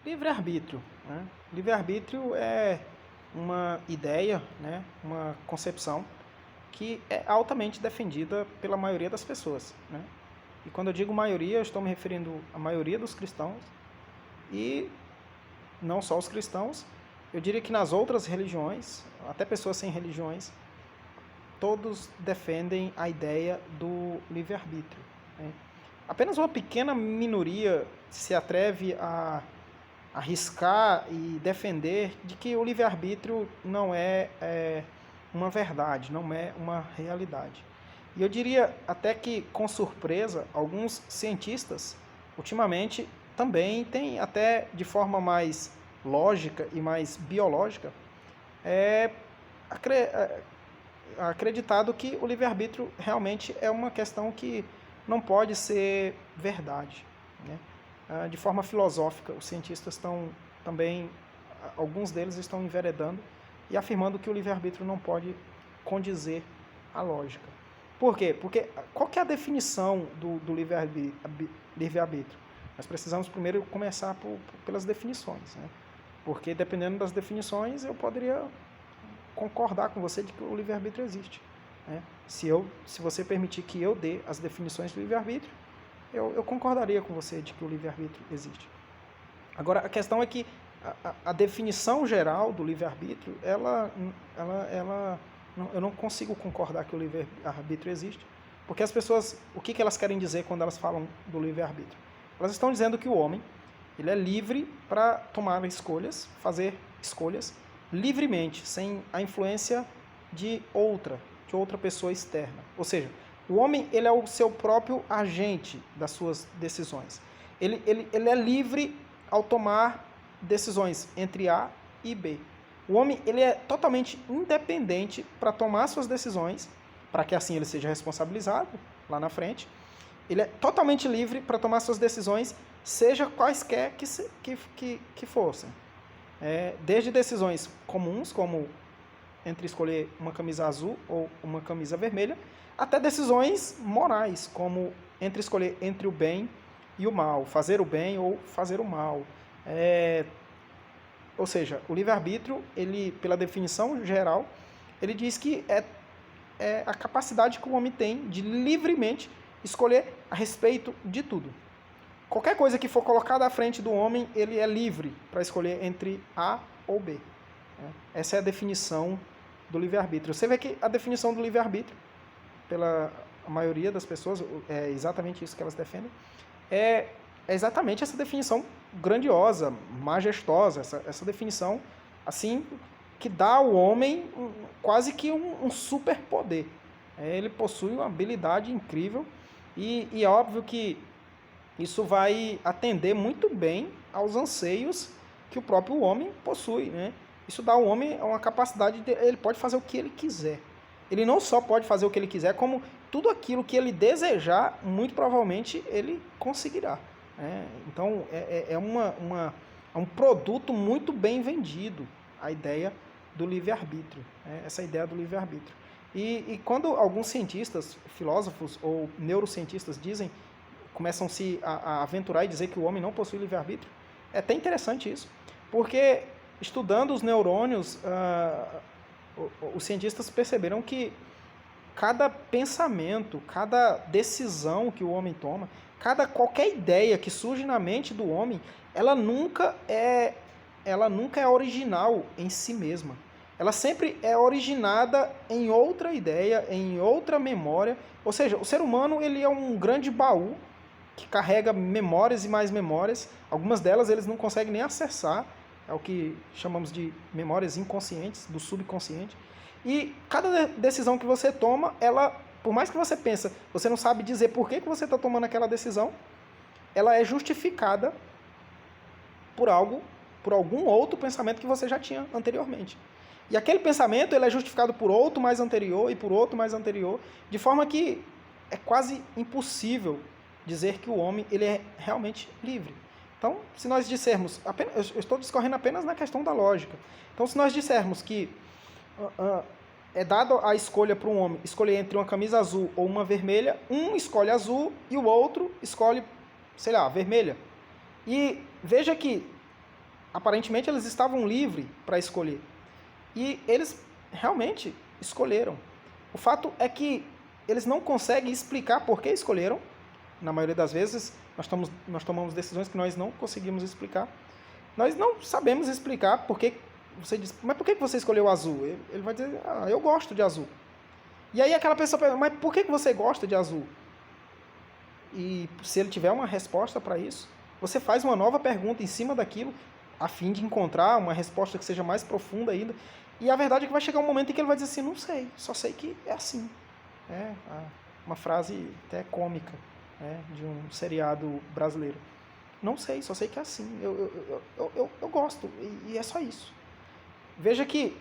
Livre-arbítrio, né? Livre-arbítrio é uma ideia, né? Uma concepção que é altamente defendida pela maioria das pessoas, né? E quando eu digo maioria, eu estou me referindo à maioria dos cristãos e não só os cristãos, eu diria que nas outras religiões, até pessoas sem religiões, todos defendem a ideia do livre-arbítrio, né? Apenas uma pequena minoria se atreve a arriscar e defender de que o livre-arbítrio não é uma verdade, não é uma realidade. E eu diria até que, com surpresa, alguns cientistas, ultimamente, também têm, até de forma mais lógica e mais biológica, é, acreditado que o livre-arbítrio realmente é uma questão que não pode ser verdade, né? De forma filosófica, os cientistas estão também, alguns deles estão enveredando e afirmando que o livre-arbítrio não pode condizer à lógica. Por quê? Porque qual que é a definição do livre-arbítrio? Nós precisamos primeiro começar pelas definições, né? Porque dependendo das definições eu poderia concordar com você de que o livre-arbítrio existe, né? Se você permitir que eu dê as definições do livre-arbítrio, eu concordaria com você de que o livre-arbítrio existe. Agora, a questão é que a definição geral do livre-arbítrio, eu não consigo concordar que o livre-arbítrio existe, porque as pessoas, o que elas querem dizer quando elas falam do livre-arbítrio? Elas estão dizendo que o homem, ele é livre para tomar escolhas, fazer escolhas livremente, sem a influência de outra pessoa externa. Ou seja, o homem, ele é o seu próprio agente das suas decisões. Ele é livre ao tomar decisões entre A e B. O homem, ele é totalmente independente para tomar suas decisões, para que assim ele seja responsabilizado lá na frente. Ele é totalmente livre para tomar suas decisões, seja quaisquer que fossem. Desde decisões comuns, como entre escolher uma camisa azul ou uma camisa vermelha, até decisões morais, como entre escolher entre o bem e o mal, fazer o bem ou fazer o mal. Ou seja, o livre-arbítrio, ele, pela definição geral, ele diz que é a capacidade que o homem tem de livremente escolher a respeito de tudo. Qualquer coisa que for colocada à frente do homem, ele é livre para escolher entre A ou B. Essa é a definição do livre-arbítrio. Você vê que a definição do livre-arbítrio, pela maioria das pessoas, é exatamente isso que elas defendem, é exatamente essa definição grandiosa, majestosa, essa definição assim que dá ao homem quase que um superpoder. Ele possui uma habilidade incrível e é óbvio que isso vai atender muito bem aos anseios que o próprio homem possui, né? Isso dá ao homem uma capacidade ele pode fazer o que ele quiser. Ele não só pode fazer o que ele quiser, como tudo aquilo que ele desejar, muito provavelmente ele conseguirá. Então é um produto muito bem vendido, a ideia do livre-arbítrio, essa ideia do livre-arbítrio. E quando alguns cientistas, filósofos ou neurocientistas começam-se a aventurar e dizer que o homem não possui livre-arbítrio, é até interessante isso, porque estudando os neurônios, os cientistas perceberam que cada pensamento, cada decisão que o homem toma, qualquer ideia que surge na mente do homem, ela nunca é original em si mesma. Ela sempre é originada em outra ideia, em outra memória. Ou seja, o ser humano ele é um grande baú que carrega memórias e mais memórias. Algumas delas eles não conseguem nem acessar. É o que chamamos de memórias inconscientes, do subconsciente. E cada decisão que você toma, ela, por mais que você pense, você não sabe dizer por que você está tomando aquela decisão, ela é justificada por algum outro pensamento que você já tinha anteriormente. E aquele pensamento ele é justificado por outro mais anterior e por outro mais anterior, de forma que é quase impossível dizer que o homem ele é realmente livre. Então, se nós dissermos, eu estou discorrendo apenas na questão da lógica. Então, se nós dissermos que é dado a escolha para um homem escolher entre uma camisa azul ou uma vermelha, um escolhe azul e o outro escolhe, sei lá, vermelha. E veja que aparentemente eles estavam livres para escolher. E eles realmente escolheram. O fato é que eles não conseguem explicar por que escolheram. Na maioria das vezes, nós tomamos decisões que nós não conseguimos explicar. Nós não sabemos explicar por que você diz, mas por que você escolheu o azul? Ele vai dizer, eu gosto de azul. E aí aquela pessoa pergunta, mas por que você gosta de azul? E se ele tiver uma resposta para isso, você faz uma nova pergunta em cima daquilo, a fim de encontrar uma resposta que seja mais profunda ainda. E a verdade é que vai chegar um momento em que ele vai dizer assim, não sei, só sei que é assim. Uma frase até cômica, de um seriado brasileiro. Não sei, só sei que é assim. Eu gosto, e é só isso. Veja que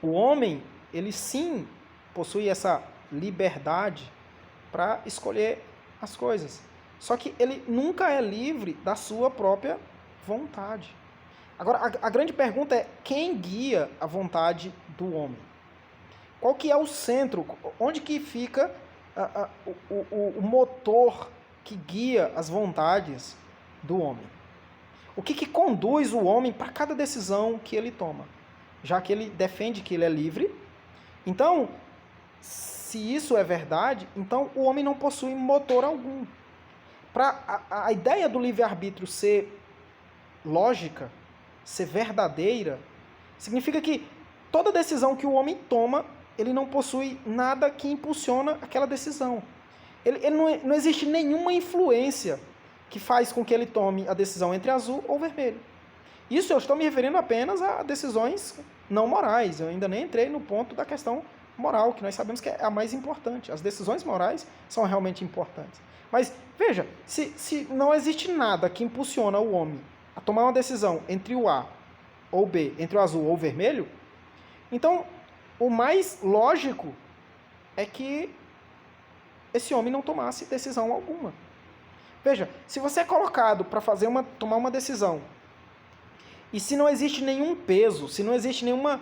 o homem, ele sim possui essa liberdade para escolher as coisas. Só que ele nunca é livre da sua própria vontade. Agora, a grande pergunta é, quem guia a vontade do homem? Qual que é o centro? Onde que fica o motor que guia as vontades do homem? O que conduz o homem para cada decisão que ele toma? Já que ele defende que ele é livre. Então, se isso é verdade, então o homem não possui motor algum. Para a ideia do livre-arbítrio ser lógica, ser verdadeira, significa que toda decisão que o homem toma, ele não possui nada que impulsiona aquela decisão. Ele não existe nenhuma influência que faz com que ele tome a decisão entre azul ou vermelho. Isso eu estou me referindo apenas a decisões não morais. Eu ainda nem entrei no ponto da questão moral, que nós sabemos que é a mais importante. As decisões morais são realmente importantes. Mas, veja, se não existe nada que impulsiona o homem a tomar uma decisão entre o A ou B, entre o azul ou o vermelho, então o mais lógico é que esse homem não tomasse decisão alguma. Veja, se você é colocado para tomar uma decisão, e se não existe nenhum peso, se não existe nenhuma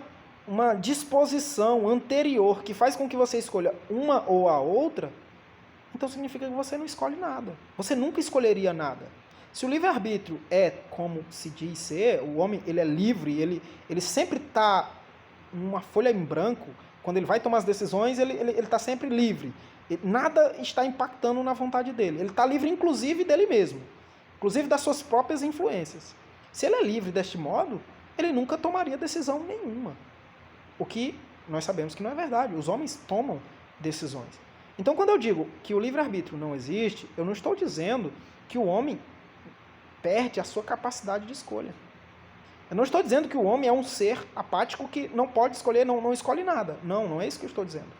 disposição anterior que faz com que você escolha uma ou a outra, então significa que você não escolhe nada. Você nunca escolheria nada. Se o livre-arbítrio é como se diz ser, o homem ele é livre, ele sempre está numa folha em branco, quando ele vai tomar as decisões, ele está sempre livre. Nada está impactando na vontade dele. Ele está livre, inclusive, dele mesmo. Inclusive das suas próprias influências. Se ele é livre deste modo, ele nunca tomaria decisão nenhuma. O que nós sabemos que não é verdade. Os homens tomam decisões. Então, quando eu digo que o livre-arbítrio não existe, eu não estou dizendo que o homem perde a sua capacidade de escolha. Eu não estou dizendo que o homem é um ser apático que não pode escolher, não escolhe nada. Não é isso que eu estou dizendo.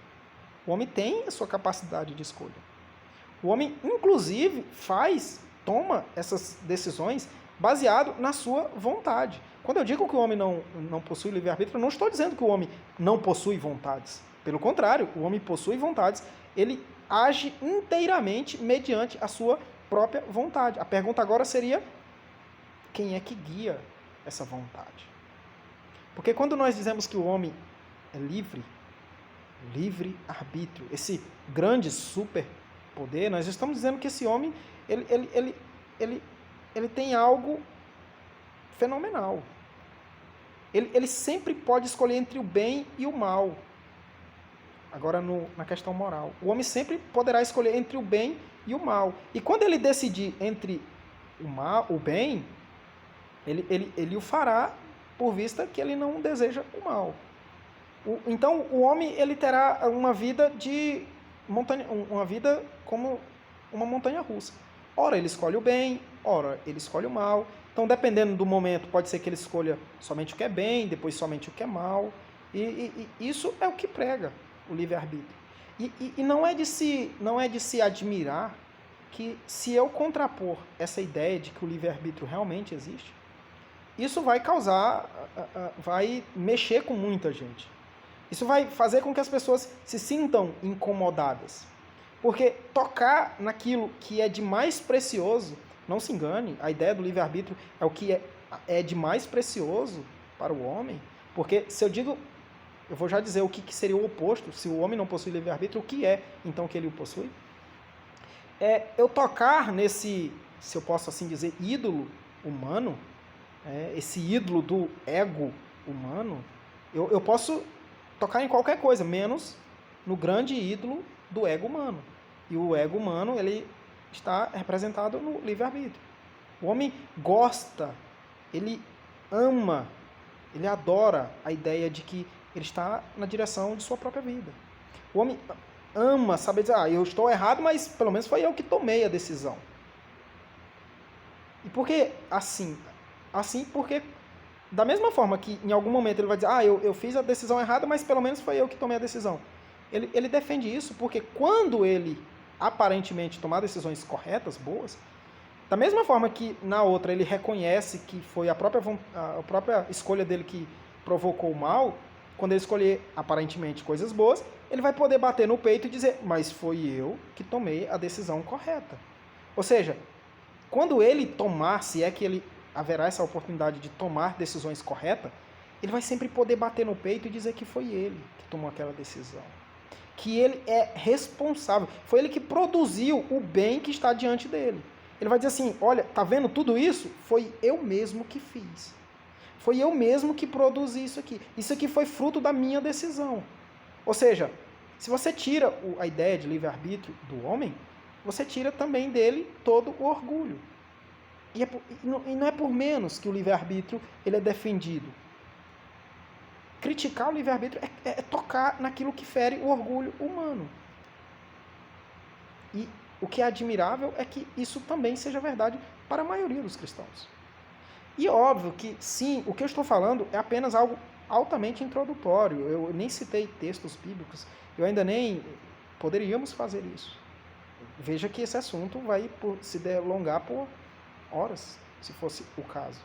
O homem tem a sua capacidade de escolha. O homem, inclusive, toma essas decisões baseado na sua vontade. Quando eu digo que o homem não possui livre-arbítrio, eu não estou dizendo que o homem não possui vontades. Pelo contrário, o homem possui vontades, ele age inteiramente mediante a sua própria vontade. A pergunta agora seria, quem é que guia essa vontade? Porque quando nós dizemos que o homem é livre-arbítrio, esse grande superpoder, nós estamos dizendo que esse homem, ele tem algo fenomenal. Ele sempre pode escolher entre o bem e o mal. Agora, na questão moral. O homem sempre poderá escolher entre o bem e o mal. E quando ele decidir entre o bem, ele o fará por vista que ele não deseja o mal. Então, o homem ele terá uma vida uma vida como uma montanha russa. Ora ele escolhe o bem, ora ele escolhe o mal. Então, dependendo do momento, pode ser que ele escolha somente o que é bem, depois somente o que é mal. E isso é o que prega o livre-arbítrio. E não é de se admirar que, se eu contrapor essa ideia de que o livre-arbítrio realmente existe, isso vai vai mexer com muita gente. Isso vai fazer com que as pessoas se sintam incomodadas. Porque tocar naquilo que é de mais precioso, não se engane, a ideia do livre-arbítrio é o que é de mais precioso para o homem. Porque se eu digo, eu vou já dizer o que seria o oposto, se o homem não possui livre-arbítrio, o que é então que ele o possui? Eu tocar nesse, se eu posso assim dizer, ídolo humano, esse ídolo do ego humano, eu posso tocar em qualquer coisa, menos no grande ídolo do ego humano. E o ego humano, ele está representado no livre-arbítrio. O homem gosta, ele ama, ele adora a ideia de que ele está na direção de sua própria vida. O homem ama saber dizer, eu estou errado, mas pelo menos foi eu que tomei a decisão. E por que assim? Assim porque, da mesma forma que em algum momento ele vai dizer, eu fiz a decisão errada, mas pelo menos foi eu que tomei a decisão. Ele defende isso porque quando ele aparentemente tomar decisões corretas, boas, da mesma forma que na outra ele reconhece que foi a própria escolha dele que provocou o mal, quando ele escolher aparentemente coisas boas, ele vai poder bater no peito e dizer, mas foi eu que tomei a decisão correta. Ou seja, quando ele tomar, se é que ele haverá essa oportunidade de tomar decisões corretas, ele vai sempre poder bater no peito e dizer que foi ele que tomou aquela decisão. Que ele é responsável. Foi ele que produziu o bem que está diante dele. Ele vai dizer assim, olha, tá vendo tudo isso? Foi eu mesmo que fiz. Foi eu mesmo que produzi isso aqui. Isso aqui foi fruto da minha decisão. Ou seja, se você tira a ideia de livre-arbítrio do homem, você tira também dele todo o orgulho. E não é por menos que o livre-arbítrio ele é defendido. Criticar o livre-arbítrio é tocar naquilo que fere o orgulho humano. E o que é admirável é que isso também seja verdade para a maioria dos cristãos. E óbvio que, sim, o que eu estou falando é apenas algo altamente introdutório. Eu nem citei textos bíblicos. Eu ainda nem poderíamos fazer isso. Veja que esse assunto vai se delongar por horas, se fosse o caso.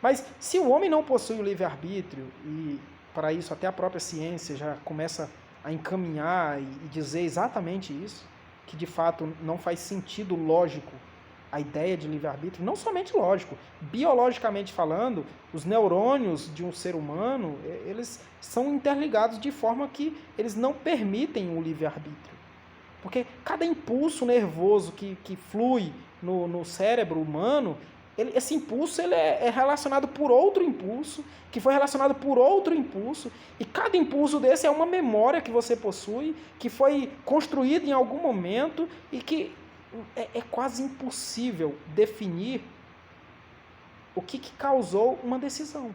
Mas se o homem não possui o livre-arbítrio, e para isso até a própria ciência já começa a encaminhar e dizer exatamente isso, que de fato não faz sentido lógico a ideia de livre-arbítrio, não somente lógico, biologicamente falando, os neurônios de um ser humano, eles são interligados de forma que eles não permitem o livre-arbítrio. Porque cada impulso nervoso que flui no cérebro humano, esse impulso ele é relacionado por outro impulso, que foi relacionado por outro impulso, e cada impulso desse é uma memória que você possui, que foi construída em algum momento, e que é quase impossível definir o que causou uma decisão.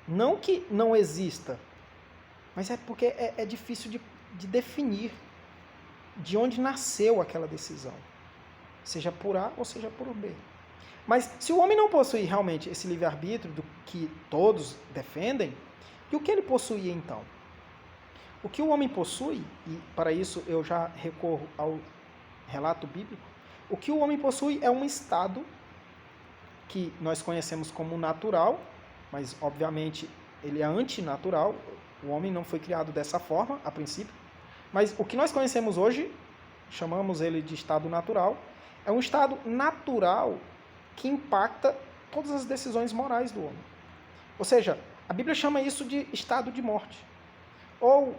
Não que não exista, mas é porque é difícil de definir de onde nasceu aquela decisão, seja por A ou seja por B. Mas se o homem não possui realmente esse livre-arbítrio do que todos defendem, e o que ele possuía então? O que o homem possui, e para isso eu já recorro ao relato bíblico, o que o homem possui é um estado que nós conhecemos como natural, mas obviamente ele é antinatural, o homem não foi criado dessa forma a princípio, mas o que nós conhecemos hoje, chamamos ele de estado natural, é um estado natural que impacta todas as decisões morais do homem. Ou seja, a Bíblia chama isso de estado de morte. Ou,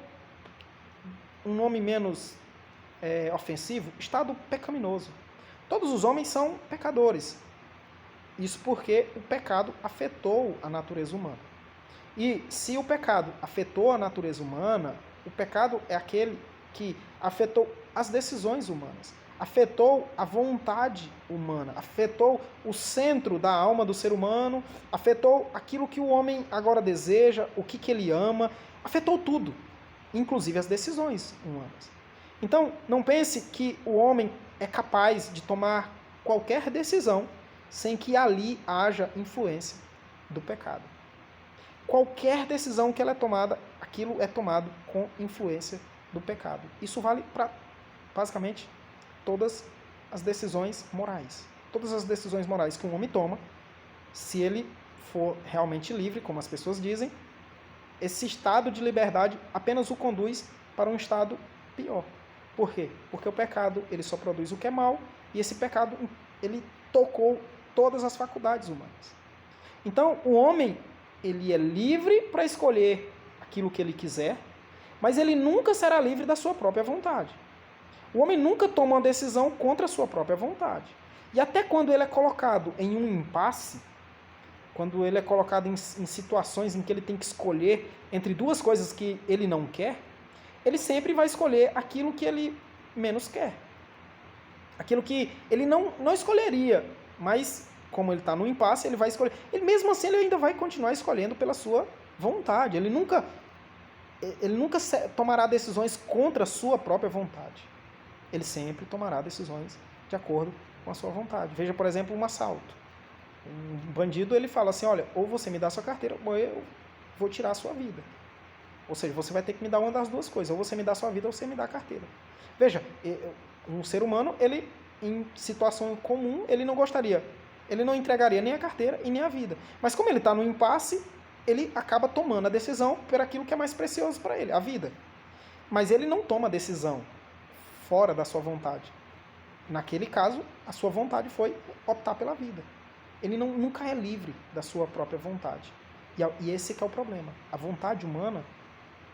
um nome menos ofensivo, estado pecaminoso. Todos os homens são pecadores. Isso porque o pecado afetou a natureza humana. E se o pecado afetou a natureza humana, o pecado é aquele que afetou as decisões humanas, afetou a vontade humana, afetou o centro da alma do ser humano, afetou aquilo que o homem agora deseja, o que ele ama, afetou tudo, inclusive as decisões humanas. Então, não pense que o homem é capaz de tomar qualquer decisão sem que ali haja influência do pecado. Qualquer decisão que ela é tomada, aquilo é tomado com influência do pecado. Isso vale para, basicamente, todas as decisões morais. Todas as decisões morais que um homem toma, se ele for realmente livre, como as pessoas dizem, esse estado de liberdade apenas o conduz para um estado pior. Por quê? Porque o pecado ele só produz o que é mal, e esse pecado ele tocou todas as faculdades humanas. Então, o homem ele é livre para escolher aquilo que ele quiser, mas ele nunca será livre da sua própria vontade. O homem nunca toma uma decisão contra a sua própria vontade. E até quando ele é colocado em um impasse, quando ele é colocado em situações em que ele tem que escolher entre duas coisas que ele não quer, ele sempre vai escolher aquilo que ele menos quer. Aquilo que ele não escolheria, mas como ele está no impasse, ele vai escolher. Ele, mesmo assim, ele ainda vai continuar escolhendo pela sua vontade. Ele nunca tomará decisões contra a sua própria vontade. Ele sempre tomará decisões de acordo com a sua vontade. Veja, por exemplo, um assalto. Um bandido, ele fala assim, olha, ou você me dá a sua carteira, ou eu vou tirar a sua vida. Ou seja, você vai ter que me dar uma das duas coisas, ou você me dá a sua vida, ou você me dá a carteira. Veja, um ser humano, ele, em situação comum, ele não gostaria, ele não entregaria nem a carteira e nem a vida. Mas como ele está no impasse, ele acaba tomando a decisão por aquilo que é mais precioso para ele, a vida. Mas ele não toma a decisão fora da sua vontade. Naquele caso, a sua vontade foi optar pela vida. Ele nunca é livre da sua própria vontade. E esse que é o problema. A vontade humana,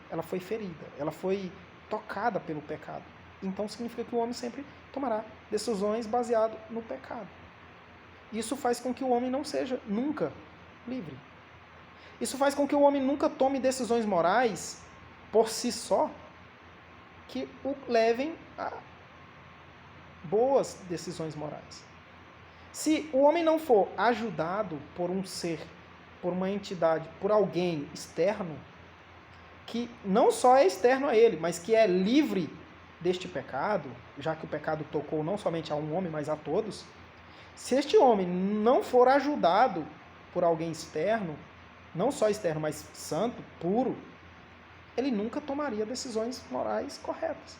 ela foi ferida, ela foi tocada pelo pecado. Então significa que o homem sempre tomará decisões baseadas no pecado. Isso faz com que o homem não seja nunca livre. Isso faz com que o homem nunca tome decisões morais por si só que o levem a boas decisões morais. Se o homem não for ajudado por um ser, por uma entidade, por alguém externo, que não só é externo a ele, mas que é livre deste pecado, já que o pecado tocou não somente a um homem, mas a todos, se este homem não for ajudado por alguém externo, não só externo, mas santo, puro, ele nunca tomaria decisões morais corretas.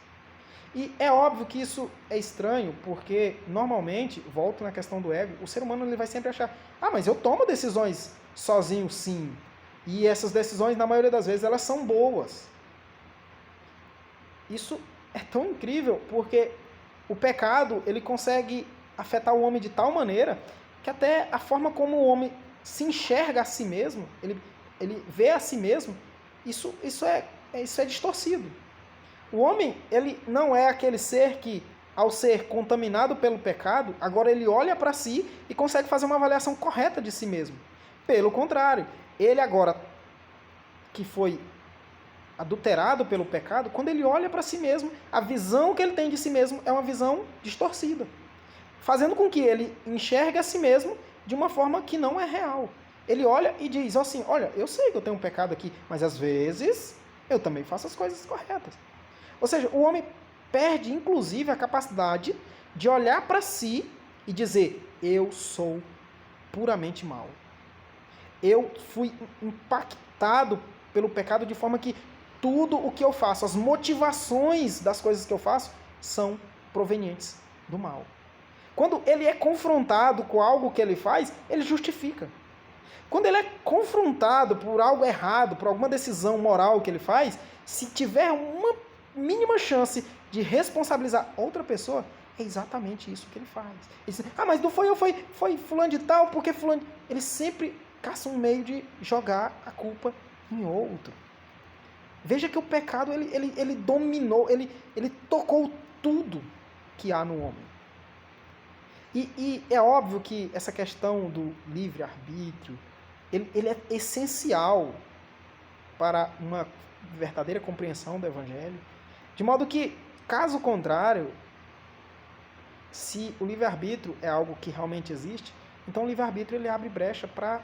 E é óbvio que isso é estranho, porque normalmente, volto na questão do ego, o ser humano ele vai sempre achar, mas eu tomo decisões sozinho sim. E essas decisões, na maioria das vezes, elas são boas. Isso é tão incrível, porque o pecado, ele consegue afetar o homem de tal maneira, que até a forma como o homem se enxerga a si mesmo, ele vê a si mesmo, isso é distorcido. O homem, ele não é aquele ser que, ao ser contaminado pelo pecado, agora ele olha para si e consegue fazer uma avaliação correta de si mesmo. Pelo contrário, ele agora, que foi adulterado pelo pecado, quando ele olha para si mesmo, a visão que ele tem de si mesmo é uma visão distorcida, fazendo com que ele enxergue a si mesmo de uma forma que não é real. Ele olha e diz assim, olha, eu sei que eu tenho um pecado aqui, mas às vezes eu também faço as coisas corretas. Ou seja, o homem perde, inclusive, a capacidade de olhar para si e dizer, eu sou puramente mau. Eu fui impactado pelo pecado de forma que tudo o que eu faço, as motivações das coisas que eu faço, são provenientes do mal. Quando ele é confrontado com algo que ele faz, ele justifica. Quando ele é confrontado por algo errado, por alguma decisão moral que ele faz, se tiver uma mínima chance de responsabilizar outra pessoa, é exatamente isso que ele faz. Ele diz, mas não foi eu, foi fulano de tal, porque fulano... Ele sempre caça um meio de jogar a culpa em outro. Veja que o pecado, ele dominou, ele tocou tudo que há no homem. E é óbvio que essa questão do livre-arbítrio, ele é essencial para uma verdadeira compreensão do Evangelho, de modo que, caso contrário, se o livre-arbítrio é algo que realmente existe, então o livre-arbítrio ele abre brecha para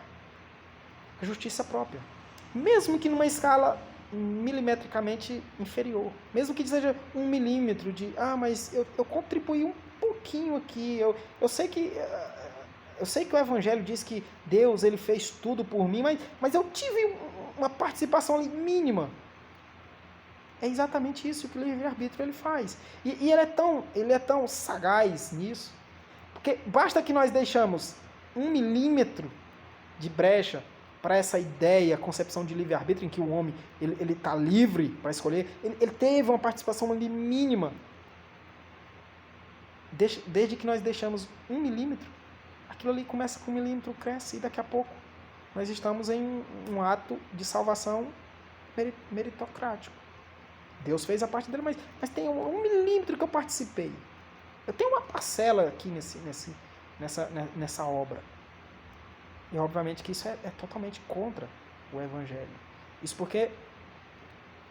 a justiça própria. Mesmo que numa escala milimetricamente inferior. Mesmo que seja 1 milímetro de, mas eu contribuí um pouquinho aqui, eu sei que o Evangelho diz que Deus ele fez tudo por mim, mas eu tive uma participação ali mínima. É exatamente isso que o livre-arbítrio ele faz. E ele é tão sagaz nisso, porque basta que nós deixamos 1 milímetro de brecha para essa ideia, concepção de livre-arbítrio, em que o homem ele está livre para escolher, ele teve uma participação ali mínima. Desde que nós deixamos 1 milímetro, aquilo ali começa com 1 milímetro, cresce, e daqui a pouco nós estamos em um ato de salvação meritocrático. Deus fez a parte dele, mas tem 1 milímetro que eu participei. Eu tenho uma parcela aqui nessa obra. E obviamente que isso é totalmente contra o Evangelho. Isso porque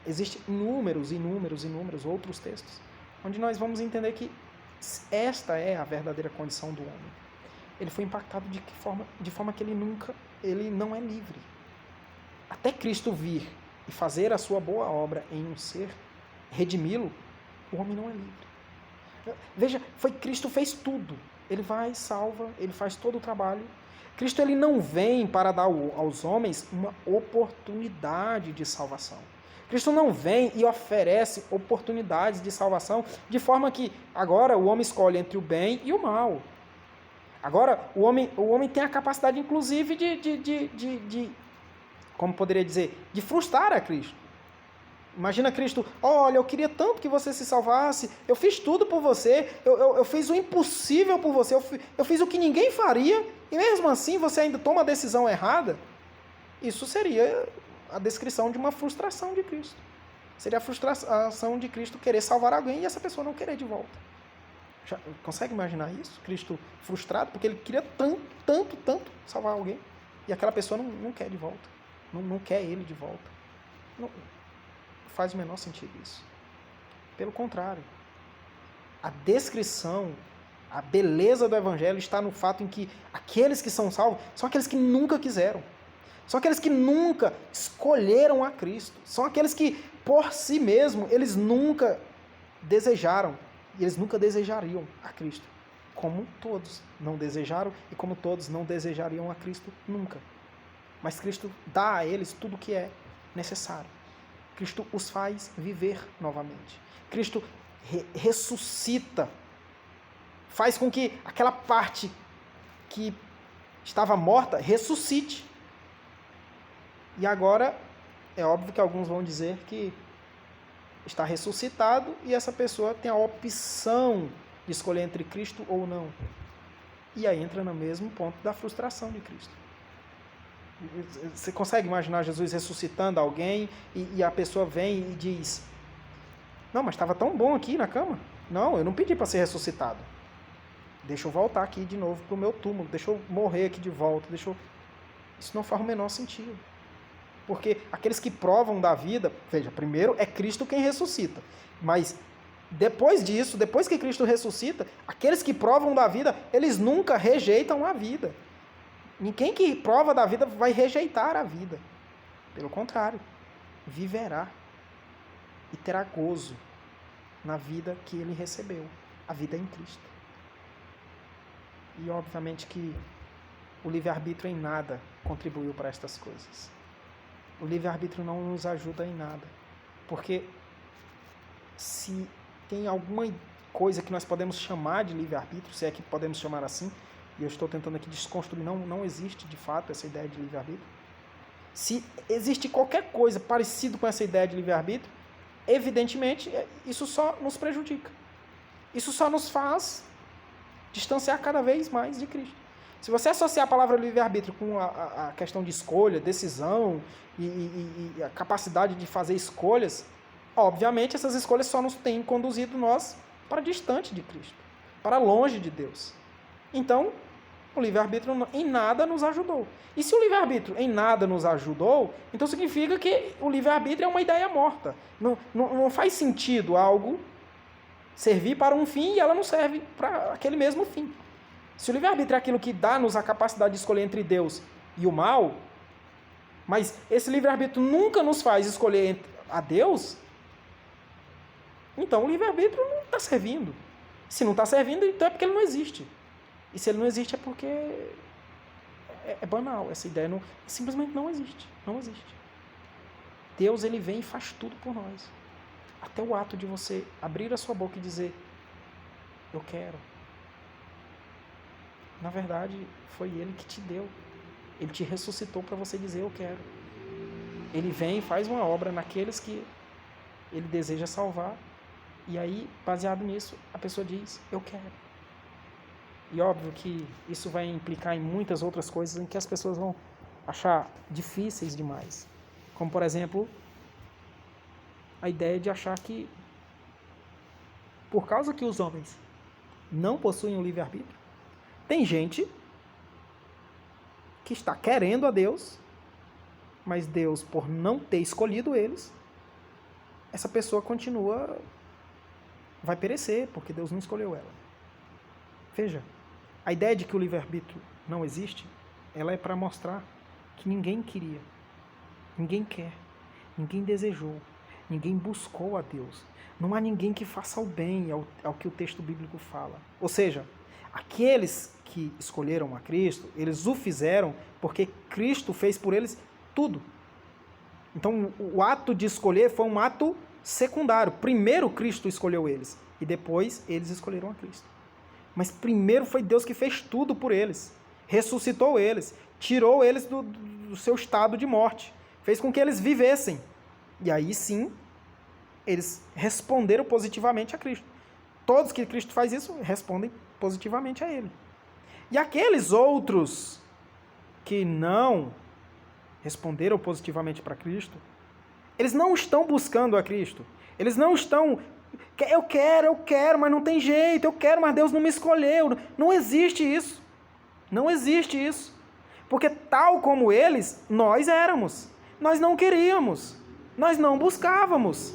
existem inúmeros outros textos onde nós vamos entender que esta é a verdadeira condição do homem. Ele foi impactado de forma que ele não é livre. Até Cristo vir e fazer a sua boa obra em um ser, redimi-lo, o homem não é livre. Veja, Cristo fez tudo. Ele vai, salva, ele faz todo o trabalho. Cristo ele não vem para dar aos homens uma oportunidade de salvação. Cristo não vem e oferece oportunidades de salvação de forma que agora o homem escolhe entre o bem e o mal. Agora o homem tem a capacidade, inclusive, de como poderia dizer, de frustrar a Cristo. Imagina Cristo, olha, eu queria tanto que você se salvasse, eu fiz tudo por você, eu fiz o impossível por você, eu fiz o que ninguém faria, e mesmo assim você ainda toma a decisão errada. Isso seria a descrição de uma frustração de Cristo. Seria a frustração de Cristo querer salvar alguém e essa pessoa não querer de volta. Já consegue imaginar isso? Cristo frustrado porque ele queria tanto salvar alguém e aquela pessoa não quer de volta. Não quer ele de volta. Não faz o menor sentido isso. Pelo contrário, a descrição, a beleza do Evangelho está no fato em que aqueles que são salvos são aqueles que nunca quiseram. São aqueles que nunca escolheram a Cristo. São aqueles que, por si mesmo, eles nunca desejaram. E eles nunca desejariam a Cristo. Como todos não desejaram e como todos não desejariam a Cristo nunca. Mas Cristo dá a eles tudo o que é necessário. Cristo os faz viver novamente. Cristo ressuscita. Faz com que aquela parte que estava morta ressuscite. E agora, é óbvio que alguns vão dizer que está ressuscitado e essa pessoa tem a opção de escolher entre Cristo ou não. E aí entra no mesmo ponto da frustração de Cristo. Você consegue imaginar Jesus ressuscitando alguém e a pessoa vem e diz: não, mas estava tão bom aqui na cama. Não, eu não pedi para ser ressuscitado. Deixa eu voltar aqui de novo para o meu túmulo. Deixa eu morrer aqui de volta. Isso não faz o menor sentido. Porque aqueles que provam da vida, veja, primeiro é Cristo quem ressuscita. Mas depois disso, depois que Cristo ressuscita, aqueles que provam da vida, eles nunca rejeitam a vida. Ninguém que prova da vida vai rejeitar a vida. Pelo contrário, viverá e terá gozo na vida que ele recebeu, a vida em Cristo. E obviamente que o livre-arbítrio em nada contribuiu para estas coisas. O livre-arbítrio não nos ajuda em nada. Porque se tem alguma coisa que nós podemos chamar de livre-arbítrio, se é que podemos chamar assim, e eu estou tentando aqui desconstruir, não existe de fato essa ideia de livre-arbítrio. Se existe qualquer coisa parecida com essa ideia de livre-arbítrio, evidentemente isso só nos prejudica. Isso só nos faz distanciar cada vez mais de Cristo. Se você associar a palavra livre-arbítrio com a questão de escolha, decisão e a capacidade de fazer escolhas, obviamente essas escolhas só nos têm conduzido nós para distante de Cristo, para longe de Deus. Então, o livre-arbítrio em nada nos ajudou. E se o livre-arbítrio em nada nos ajudou, então significa que o livre-arbítrio é uma ideia morta. Não faz sentido algo servir para um fim e ela não serve para aquele mesmo fim. Se o livre-arbítrio é aquilo que dá-nos a capacidade de escolher entre Deus e o mal, mas esse livre-arbítrio nunca nos faz escolher a Deus, então o livre-arbítrio não está servindo. Se não está servindo, então é porque ele não existe. E se ele não existe é porque é banal. Essa ideia simplesmente não existe. Não existe. Deus ele vem e faz tudo por nós. Até o ato de você abrir a sua boca e dizer: eu quero. Na verdade, foi Ele que te deu. Ele te ressuscitou para você dizer: eu quero. Ele vem e faz uma obra naqueles que Ele deseja salvar. E aí, baseado nisso, a pessoa diz: eu quero. E óbvio que isso vai implicar em muitas outras coisas em que as pessoas vão achar difíceis demais. Como, por exemplo, a ideia de achar que, por causa que os homens não possuem o livre-arbítrio, Tem gente que está querendo a Deus, mas Deus, por não ter escolhido eles, essa pessoa vai perecer, porque Deus não escolheu ela. Veja, a ideia de que o livre-arbítrio não existe, ela é para mostrar que ninguém queria, ninguém quer, ninguém desejou, ninguém buscou a Deus. Não há ninguém que faça o bem, ao que o texto bíblico fala. Ou seja, aqueles que escolheram a Cristo, eles o fizeram porque Cristo fez por eles tudo. Então, o ato de escolher foi um ato secundário. Primeiro Cristo escolheu eles, e depois eles escolheram a Cristo. Mas primeiro foi Deus que fez tudo por eles. Ressuscitou eles, tirou eles do seu estado de morte, fez com que eles vivessem. E aí sim, eles responderam positivamente a Cristo. Todos que Cristo faz isso, respondem positivamente a Ele. E aqueles outros que não responderam positivamente para Cristo, eles não estão buscando a Cristo. Eles não estão... Eu quero, mas não tem jeito. Eu quero, mas Deus não me escolheu. Não existe isso. Não existe isso. Porque tal como eles, nós éramos. Nós não queríamos. Nós não buscávamos.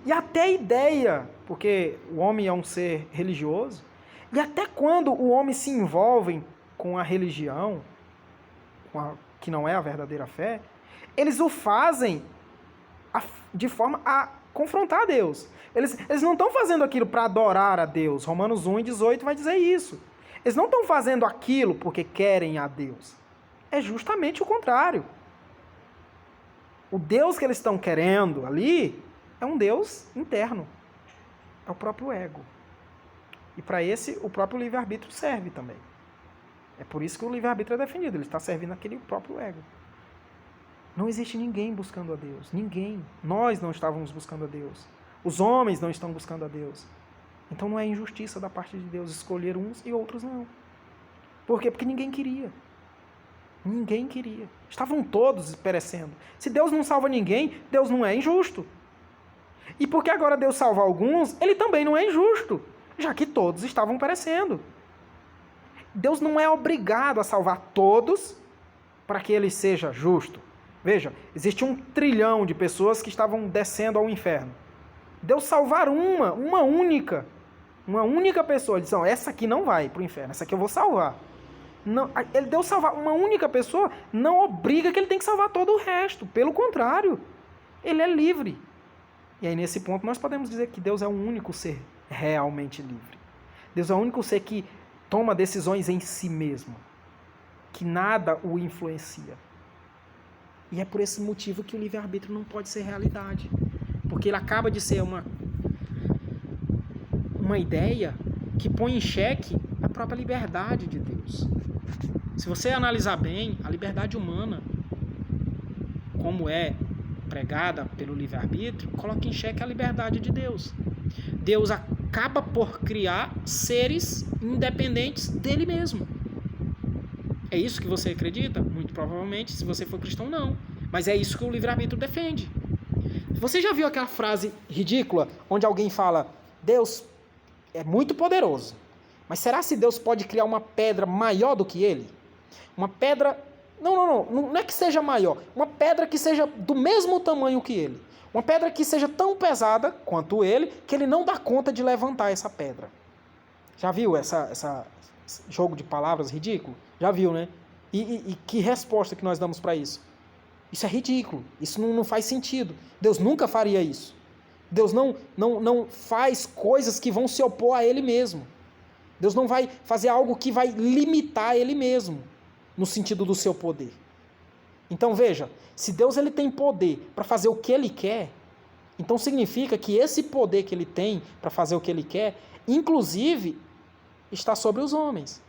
E até a ideia, porque o homem é um ser religioso, e até quando o homem se envolve com a religião, que não é a verdadeira fé, eles o fazem de forma a confrontar Deus. Eles não estão fazendo aquilo para adorar a Deus. Romanos 1:18 vai dizer isso. Eles não estão fazendo aquilo porque querem a Deus. É justamente o contrário. O Deus que eles estão querendo ali é um Deus interno. É o próprio ego. E para esse, o próprio livre-arbítrio serve também. É por isso que o livre-arbítrio é defendido. Ele está servindo aquele próprio ego. Não existe ninguém buscando a Deus. Ninguém. Nós não estávamos buscando a Deus. Os homens não estão buscando a Deus. Então não é injustiça da parte de Deus escolher uns e outros não. Por quê? Porque ninguém queria. Ninguém queria. Estavam todos perecendo. Se Deus não salva ninguém, Deus não é injusto. E porque agora Deus salva alguns, Ele também não é injusto, já que todos estavam perecendo. Deus não é obrigado a salvar todos para que Ele seja justo. Veja, existe 1 trilhão de pessoas que estavam descendo ao inferno. Deus salvar uma única pessoa. Ele disse, não, essa aqui não vai para o inferno, essa aqui eu vou salvar. Não, Deus salvar uma única pessoa não obriga que Ele tem que salvar todo o resto. Pelo contrário, Ele é livre. E aí nesse ponto nós podemos dizer que Deus é o único ser realmente livre. Deus é o único ser que toma decisões em si mesmo, que nada o influencia. E é por esse motivo que o livre-arbítrio não pode ser realidade. Porque ele acaba de ser uma ideia que põe em xeque a própria liberdade de Deus. Se você analisar bem, a liberdade humana, como é pregada pelo livre-arbítrio, coloca em xeque a liberdade de Deus. Deus acaba por criar seres independentes dele mesmo. É isso que você acredita? Muito provavelmente, se você for cristão, não. Mas é isso que o livre-arbítrio defende. Você já viu aquela frase ridícula, onde alguém fala, Deus é muito poderoso, mas será se Deus pode criar uma pedra maior do que ele? Uma pedra... Não é que seja maior. Uma pedra que seja do mesmo tamanho que ele. Uma pedra que seja tão pesada quanto ele, que ele não dá conta de levantar essa pedra. Já viu esse jogo de palavras ridículo? Já viu, né? E que resposta que nós damos para isso? Isso é ridículo. Isso não faz sentido. Deus nunca faria isso. Deus não faz coisas que vão se opor a Ele mesmo. Deus não vai fazer algo que vai limitar Ele mesmo, no sentido do seu poder. Então veja, se Deus ele tem poder para fazer o que Ele quer, então significa que esse poder que Ele tem para fazer o que Ele quer, inclusive, está sobre os homens.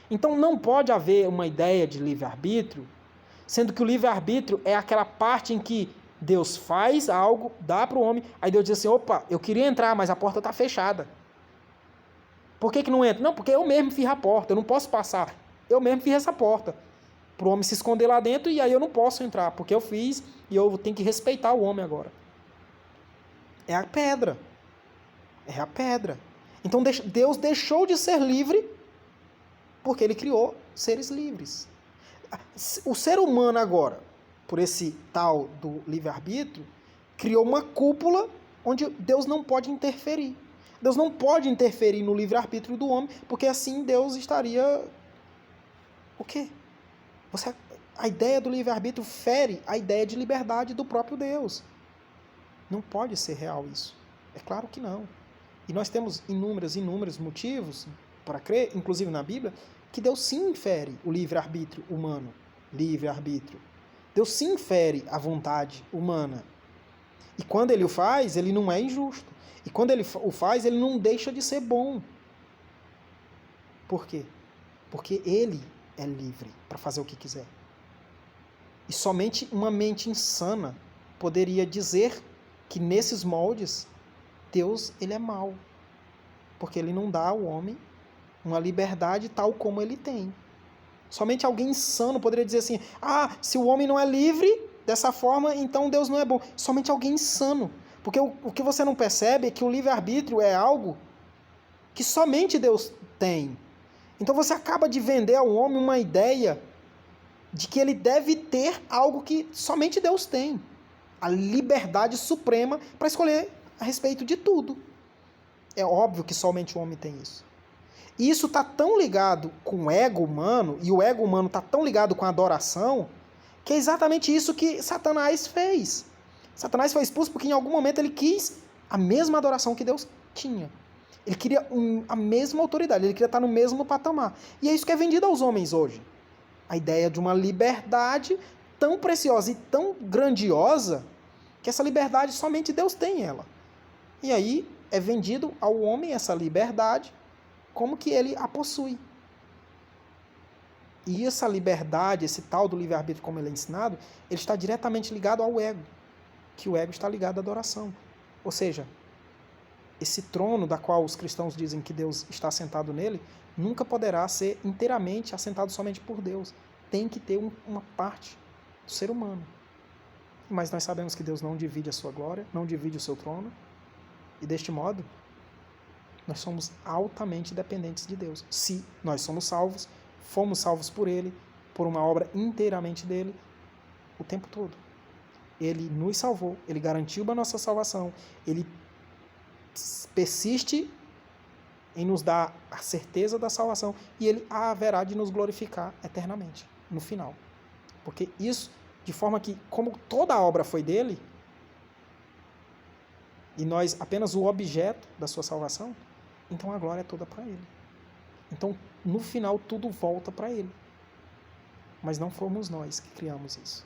Então não pode haver uma ideia de livre-arbítrio, sendo que o livre-arbítrio é aquela parte em que Deus faz algo, dá para o homem, aí Deus diz assim, opa, eu queria entrar, mas a porta está fechada. Por que não entra? Não, porque eu mesmo fiz a porta, eu não posso passar. Eu mesmo fiz essa porta. Para o homem se esconder lá dentro, e aí eu não posso entrar, porque eu fiz, e eu tenho que respeitar o homem agora. É a pedra. É a pedra. Então Deus deixou de ser livre Porque ele criou seres livres. O ser humano agora, por esse tal do livre-arbítrio, criou uma cúpula onde Deus não pode interferir. Deus não pode interferir no livre-arbítrio do homem, porque assim Deus estaria... O quê? A ideia do livre-arbítrio fere a ideia de liberdade do próprio Deus. Não pode ser real isso. É claro que não. E nós temos inúmeros motivos para crer, inclusive na Bíblia, que Deus sim infere o livre-arbítrio humano. Livre-arbítrio. Deus sim infere a vontade humana. E quando ele o faz, ele não é injusto. E quando ele o faz, ele não deixa de ser bom. Por quê? Porque ele é livre para fazer o que quiser. E somente uma mente insana poderia dizer que nesses moldes Deus ele é mau. Porque ele não dá ao homem uma liberdade tal como ele tem. Somente alguém insano poderia dizer assim, se o homem não é livre dessa forma, então Deus não é bom. Somente alguém insano. Porque o que você não percebe é que o livre-arbítrio é algo que somente Deus tem. Então você acaba de vender ao homem uma ideia de que ele deve ter algo que somente Deus tem. A liberdade suprema para escolher a respeito de tudo. É óbvio que somente o homem tem isso. E isso está tão ligado com o ego humano, e o ego humano está tão ligado com a adoração, que é exatamente isso que Satanás fez. Satanás foi expulso porque em algum momento ele quis a mesma adoração que Deus tinha. Ele queria a mesma autoridade, ele queria estar no mesmo patamar. E é isso que é vendido aos homens hoje. A ideia de uma liberdade tão preciosa e tão grandiosa, que essa liberdade somente Deus tem ela. E aí é vendido ao homem essa liberdade, como que ele a possui. E essa liberdade, esse tal do livre-arbítrio, como ele é ensinado, ele está diretamente ligado ao ego, que o ego está ligado à adoração. Ou seja, esse trono da qual os cristãos dizem que Deus está assentado nele, nunca poderá ser inteiramente assentado somente por Deus. Tem que ter uma parte do ser humano. Mas nós sabemos que Deus não divide a sua glória, não divide o seu trono, e deste modo, nós somos altamente dependentes de Deus. Se nós somos salvos, fomos salvos por Ele, por uma obra inteiramente dele, o tempo todo. Ele nos salvou, Ele garantiu a nossa salvação, Ele persiste em nos dar a certeza da salvação e Ele haverá de nos glorificar eternamente, no final. Porque isso, de forma que, como toda a obra foi dele, e nós apenas o objeto da sua salvação, então a glória é toda para Ele. Então, no final, tudo volta para Ele. Mas não fomos nós que criamos isso.